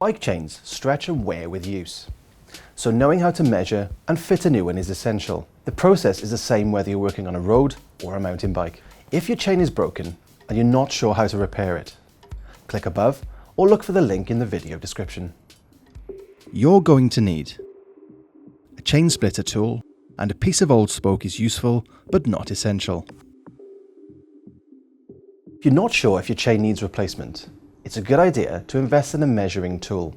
Bike chains stretch and wear with use, so knowing how to measure and fit a new one is essential. The process is the same whether you're working on a road or a mountain bike. If your chain is broken and you're not sure how to repair it, click above or look for the link in the video description. You're going to need a chain splitter tool, and a piece of old spoke is useful but not essential. If you're not sure if your chain needs replacement, it's a good idea to invest in a measuring tool.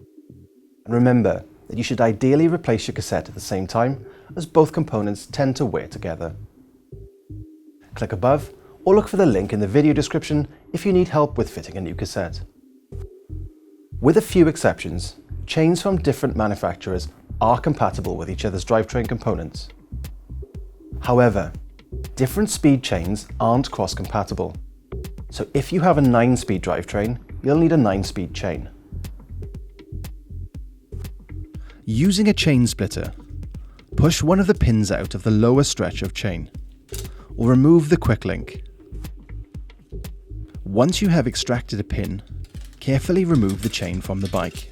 And remember that you should ideally replace your cassette at the same time, as both components tend to wear together. Click above or look for the link in the video description if you need help with fitting a new cassette. With a few exceptions, chains from different manufacturers are compatible with each other's drivetrain components. However, different speed chains aren't cross-compatible. So if you have a 9-speed drivetrain, you'll need a 9-speed chain. Using a chain splitter, push one of the pins out of the lower stretch of chain, or remove the quick link. Once you have extracted a pin, carefully remove the chain from the bike.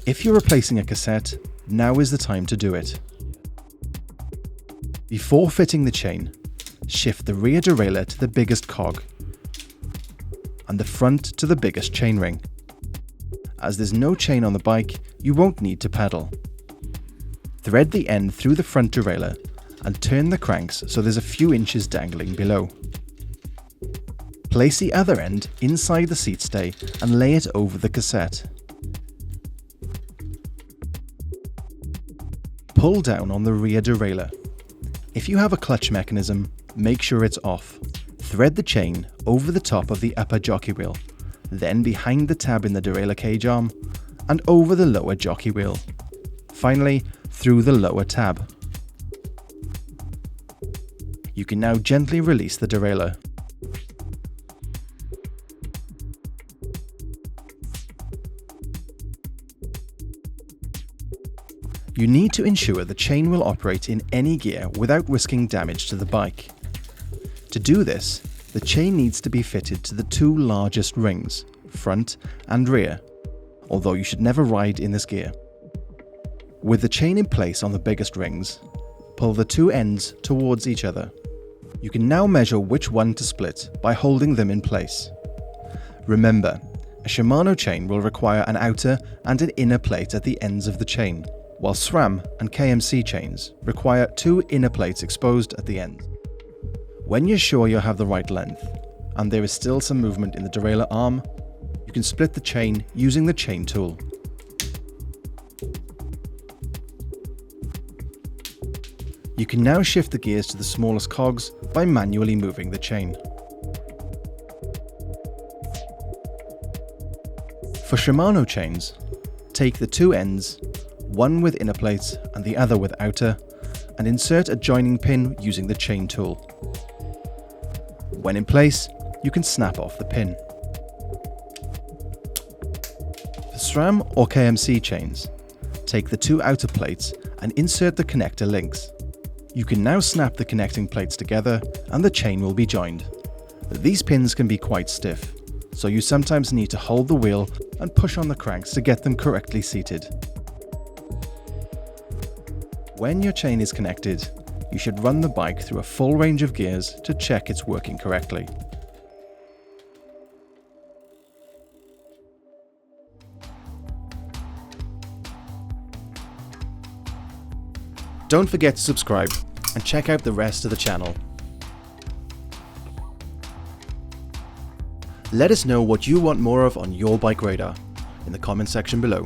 If you're replacing a cassette, now is the time to do it. Before fitting the chain, shift the rear derailleur to the biggest cog and the front to the biggest chainring. As there's no chain on the bike, you won't need to pedal. Thread the end through the front derailleur and turn the cranks so there's a few inches dangling below. Place the other end inside the seat stay and lay it over the cassette. Pull down on the rear derailleur. If you have a clutch mechanism, make sure it's off. Thread the chain over the top of the upper jockey wheel, then behind the tab in the derailleur cage arm, and over the lower jockey wheel. Finally, through the lower tab. You can now gently release the derailleur. You need to ensure the chain will operate in any gear without risking damage to the bike. To do this, the chain needs to be fitted to the two largest rings, front and rear, although you should never ride in this gear. With the chain in place on the biggest rings, pull the two ends towards each other. You can now measure which one to split by holding them in place. Remember, a Shimano chain will require an outer and an inner plate at the ends of the chain, while SRAM and KMC chains require two inner plates exposed at the end. When you're sure you have the right length, and there is still some movement in the derailleur arm, you can split the chain using the chain tool. You can now shift the gears to the smallest cogs by manually moving the chain. For Shimano chains, take the two ends, one with inner plates and the other with outer, and insert a joining pin using the chain tool. When in place, you can snap off the pin. For SRAM or KMC chains, take the two outer plates and insert the connector links. You can now snap the connecting plates together and the chain will be joined. These pins can be quite stiff, so you sometimes need to hold the wheel and push on the cranks to get them correctly seated. When your chain is connected, you should run the bike through a full range of gears to check it's working correctly. Don't forget to subscribe and check out the rest of the channel. Let us know what you want more of on your BikeRadar in the comment section below.